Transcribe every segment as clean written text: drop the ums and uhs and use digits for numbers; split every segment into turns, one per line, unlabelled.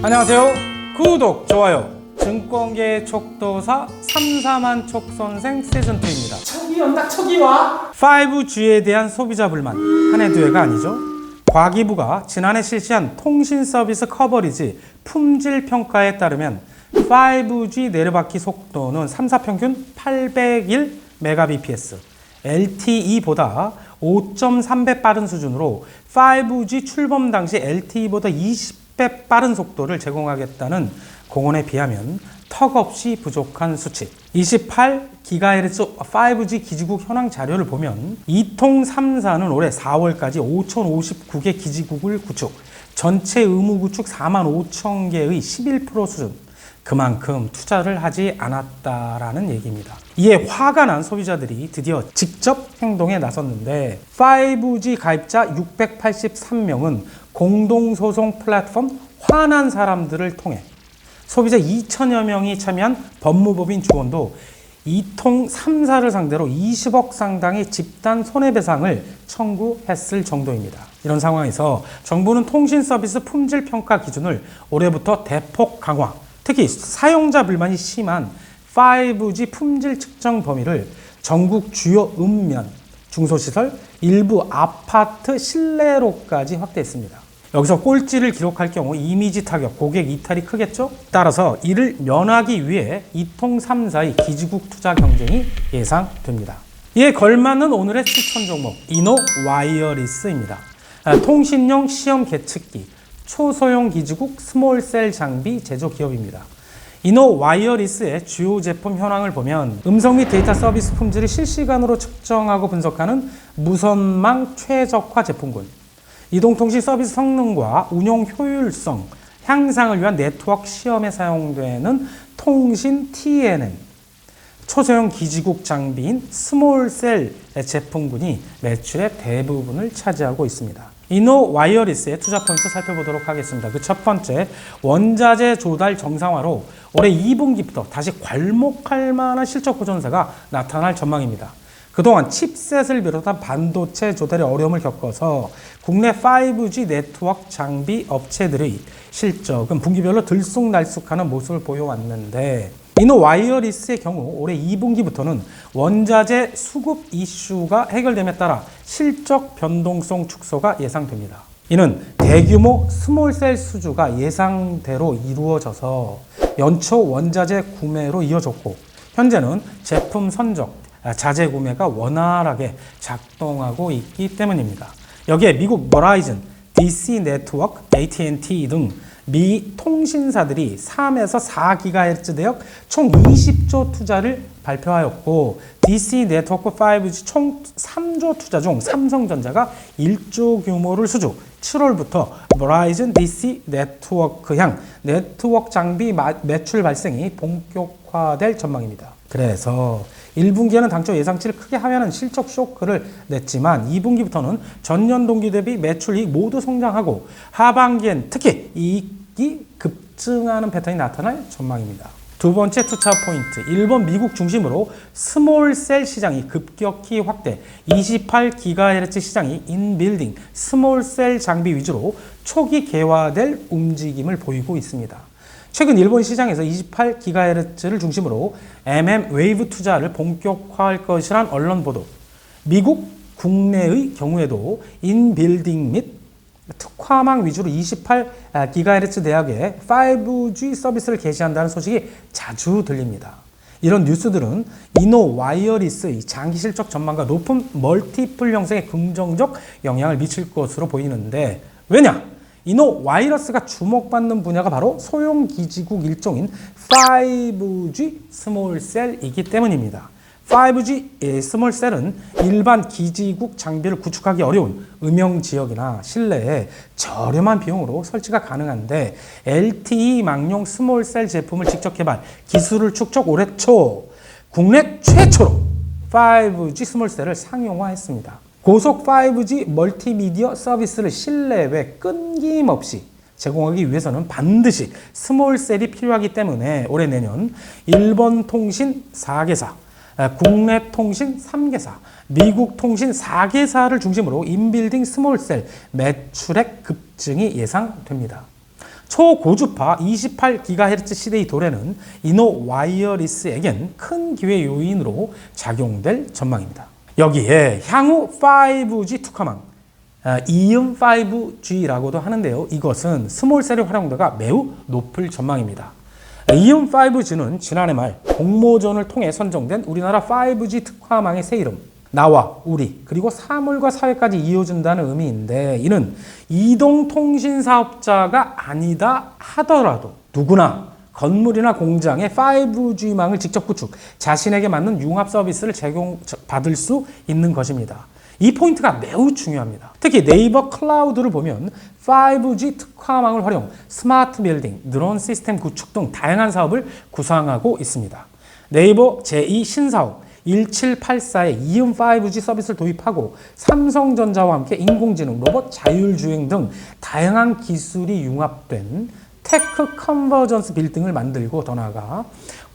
안녕하세요. 구독, 좋아요. 증권계의 촉도사 3사만 촉선생 시즌2입니다.
척이 온다, 척이 와.
5G에 대한 소비자 불만 한 해 두 해가 아니죠. 과기부가 지난해 실시한 통신 서비스 커버리지 품질 평가에 따르면 5G 내려받기 속도는 3사 평균 801 Mbps, LTE보다 5.3배 빠른 수준으로 5G 출범 당시 LTE보다 20배 빠른 속도를 제공하겠다는 공언에 비하면 턱없이 부족한 수치. 28GHz 5G 기지국 현황 자료를 보면 이통 3사는 올해 4월까지 5,059개 기지국을 구축, 전체 의무 구축 45,000개의 11% 수준. 그만큼 투자를 하지 않았다라는 얘기입니다. 이에 화가 난 소비자들이 드디어 직접 행동에 나섰는데 5G 가입자 683명은 공동소송 플랫폼 화난 사람들을 통해 소비자 2천여 명이 참여한 법무법인 조원도 이통 3사를 상대로 20억 상당의 집단 손해배상을 청구했을 정도입니다. 이런 상황에서 정부는 통신 서비스 품질 평가 기준을 올해부터 대폭 강화, 특히 사용자 불만이 심한 5G 품질 측정 범위를 전국 주요 읍면, 중소시설, 일부 아파트 실내로까지 확대했습니다. 여기서 꼴찌를 기록할 경우 이미지 타격, 고객 이탈이 크겠죠? 따라서 이를 면하기 위해 이통 3사의 기지국 투자 경쟁이 예상됩니다. 이에 걸맞는 오늘의 추천 종목, 이노 와이어리스입니다. 통신용 시험 계측기, 초소형 기지국 스몰셀 장비 제조 기업입니다. 이노 와이어리스의 주요 제품 현황을 보면 음성 및 데이터 서비스 품질을 실시간으로 측정하고 분석하는 무선망 최적화 제품군, 이동통신 서비스 성능과 운용 효율성 향상을 위한 네트워크 시험에 사용되는 통신 TNM, 초소형 기지국 장비인 스몰셀 제품군이 매출의 대부분을 차지하고 있습니다. 이노 와이어리스의 투자 포인트 살펴보도록 하겠습니다. 그 첫 번째, 원자재 조달 정상화로 올해 2분기부터 다시 괄목할 만한 실적 호전세가 나타날 전망입니다. 그동안 칩셋을 비롯한 반도체 조달에 어려움을 겪어서 국내 5G 네트워크 장비 업체들의 실적은 분기별로 들쑥날쑥하는 모습을 보여왔는데, 이노 와이어리스의 경우 올해 2분기부터는 원자재 수급 이슈가 해결됨에 따라 실적 변동성 축소가 예상됩니다. 이는 대규모 스몰셀 수주가 예상대로 이루어져서 연초 원자재 구매로 이어졌고, 현재는 제품 선적, 자재 구매가 원활하게 작동하고 있기 때문입니다. 여기에 미국 버라이즌, DC 네트워크, AT&T 등 미 통신사들이 3에서 4GHz 대역 총 20조 투자를 발표하였고, DC 네트워크 5G 총 3조 투자 중 삼성전자가 1조 규모를 수주, 7월부터 버라이즌 DC 네트워크 향 네트워크 장비 매출 발생이 본격화될 전망입니다. 그래서 1분기에는 당초 예상치를 크게 하회하는 실적 쇼크를 냈지만 2분기부터는 전년 동기 대비 매출 이익 모두 성장하고 하반기엔 특히 이익이 급증하는 패턴이 나타날 전망입니다. 두 번째 투자 포인트, 일본, 미국 중심으로 스몰셀 시장이 급격히 확대, 28GHz 시장이 인빌딩 스몰셀 장비 위주로 초기 개화될 움직임을 보이고 있습니다. 최근 일본 시장에서 28GHz를 중심으로 웨이브 투자를 본격화할 것이란 언론 보도, 미국 국내의 경우에도 인빌딩 및 특화망 위주로 28GHz 대역에 5G 서비스를 개시한다는 소식이 자주 들립니다. 이런 뉴스들은 이노 와이어리스의 장기 실적 전망과 높은 멀티플 형성에 긍정적 영향을 미칠 것으로 보이는데, 왜냐? 이노 와이어리스가 주목받는 분야가 바로 소형 기지국 일종인 5G 스몰셀이기 때문입니다. 5G 스몰셀은 일반 기지국 장비를 구축하기 어려운 음영 지역이나 실내에 저렴한 비용으로 설치가 가능한데, LTE망용 스몰셀 제품을 직접 개발, 기술을 축적 올해 초 국내 최초로 5G 스몰셀을 상용화했습니다. 고속 5G 멀티미디어 서비스를 실내외 끊김없이 제공하기 위해서는 반드시 스몰셀이 필요하기 때문에 올해 내년 일본 통신 4개사, 국내 통신 3개사, 미국 통신 4개사를 중심으로 인빌딩 스몰셀 매출액 급증이 예상됩니다. 초고주파 28GHz CD의 도래는 이노 와이어리스에겐 큰 기회 요인으로 작용될 전망입니다. 여기에 향후 5G 특화망, 이음 5G라고도 하는데요. 이것은 스몰셀의 활용도가 매우 높을 전망입니다. 이음 5G는 지난해 말 공모전을 통해 선정된 우리나라 5G 특화망의 새 이름, 나와 우리 그리고 사물과 사회까지 이어준다는 의미인데, 이는 이동통신사업자가 아니다 하더라도 누구나 건물이나 공장에 5G망을 직접 구축, 자신에게 맞는 융합 서비스를 제공받을 수 있는 것입니다. 이 포인트가 매우 중요합니다. 특히 네이버 클라우드를 보면 5G 특화망을 활용, 스마트 빌딩, 드론 시스템 구축 등 다양한 사업을 구상하고 있습니다. 네이버 제2 신사업 1784에 이음 5G 서비스를 도입하고 삼성전자와 함께 인공지능, 로봇, 자율주행 등 다양한 기술이 융합된 테크 컨버전스 빌딩을 만들고, 더 나아가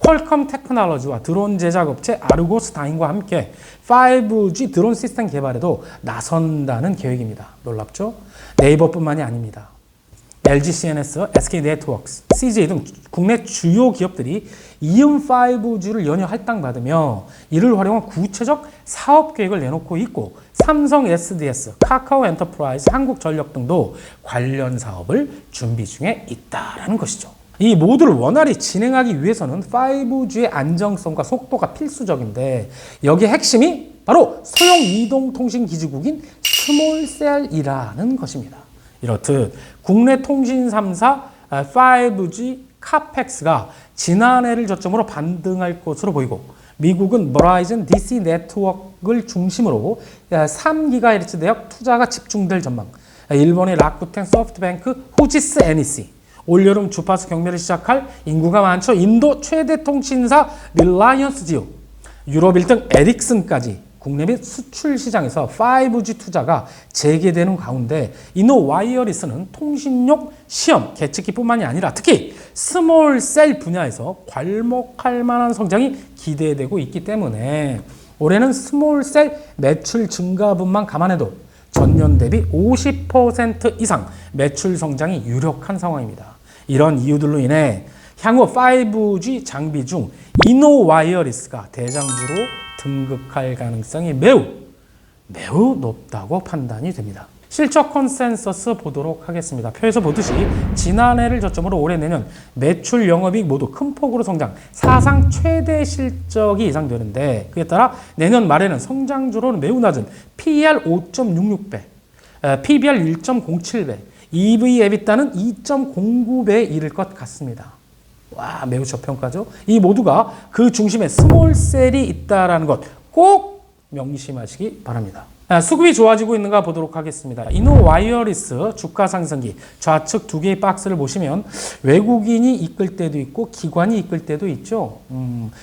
퀄컴 테크놀로지와 드론 제작업체 아르고스타인과 함께 5G 드론 시스템 개발에도 나선다는 계획입니다. 놀랍죠? 네이버뿐만이 아닙니다. LG CNS, SK 네트워크스, CJ 등 국내 주요 기업들이 이음 5G를 연이어 할당받으며 이를 활용한 구체적 사업 계획을 내놓고 있고, 삼성 SDS, 카카오 엔터프라이즈, 한국전력 등도 관련 사업을 준비 중에 있다는 것이죠. 이 모두를 원활히 진행하기 위해서는 5G의 안정성과 속도가 필수적인데, 여기에 핵심이 바로 소형 이동통신기지국인 스몰셀이라는 것입니다. 이렇듯 국내 통신 3사 5G 카펙스가 지난해를 저점으로 반등할 것으로 보이고, 미국은 버라이즌 DC 네트워크를 중심으로 3GHz 대역 투자가 집중될 전망, 일본의 라쿠텐 소프트뱅크, 후지스 NEC, 올여름 주파수 경매를 시작할 인구가 많죠 인도 최대 통신사 릴라이언스 지오, 유럽 1등 에릭슨까지 국내 및 수출 시장에서 5G 투자가 재개되는 가운데, 이노 와이어리스는 통신용 시험, 계측기뿐만이 아니라 특히 스몰셀 분야에서 괄목할 만한 성장이 기대되고 있기 때문에 올해는 스몰셀 매출 증가분만 감안해도 전년 대비 50% 이상 매출 성장이 유력한 상황입니다. 이런 이유들로 인해 향후 5G 장비 중 이노 와이어리스가 대장주로 등극할 가능성이 매우 높다고 판단이 됩니다. 실적 컨센서스 보도록 하겠습니다. 표에서 보듯이 지난해를 저점으로 올해 내년 매출, 영업이익 모두 큰 폭으로 성장, 사상 최대 실적이 예상되는데, 그에 따라 내년 말에는 성장주로는 매우 낮은 PER 5.66배, PBR 1.07배, EV 에비타는 2.09배에 이를 것 같습니다. 와, 매우 저평가죠. 이 모두가 그 중심에 스몰셀이 있다는 것 꼭 명심하시기 바랍니다. 수급이 좋아지고 있는가 보도록 하겠습니다. 이노 와이어리스 주가 상승기 좌측 두 개의 박스를 보시면 외국인이 이끌 때도 있고 기관이 이끌 때도 있죠.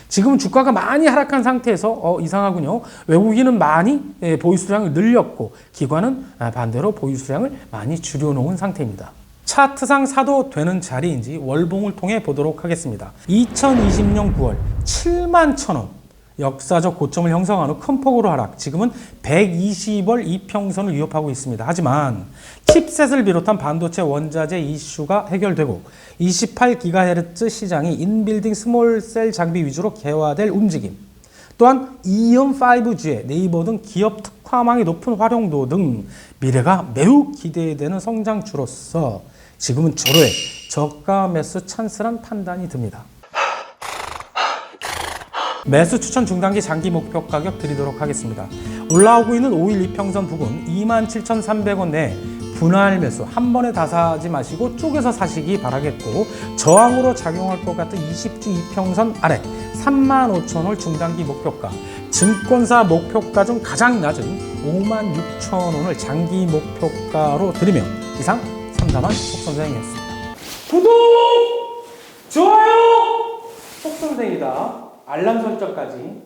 지금은 주가가 많이 하락한 상태에서 이상하군요. 외국인은 많이 보유 수량을 늘렸고 기관은 반대로 보유 수량을 많이 줄여놓은 상태입니다. 차트상 사도 되는 자리인지 월봉을 통해 보도록 하겠습니다. 2020년 9월 71,000원 역사적 고점을 형성한 후 큰 폭으로 하락, 지금은 120월 이평선을 위협하고 있습니다. 하지만 칩셋을 비롯한 반도체 원자재 이슈가 해결되고 28GHz 시장이 인빌딩 스몰셀 장비 위주로 개화될 움직임, 또한 이음 5G의 네이버 등 기업 특화망의 높은 활용도 등 미래가 매우 기대되는 성장주로서 지금은 절호의 저가 매수 찬스란 판단이 듭니다. 매수 추천 중단기 장기 목표 가격 드리도록 하겠습니다. 올라오고 있는 5일 이평선 부근 27,300원 내 분할 매수 한 번에 다 사지 마시고 쪼개서 사시기 바라겠고, 저항으로 작용할 것 같은 20주 이평선 아래 35,000원 중단기 목표가, 증권사 목표가 중 가장 낮은 56,000원을 장기 목표가로 드리며 이상 상담한 속선생이었습니다. 구독! 좋아요! 속선생이다. 알람 설정까지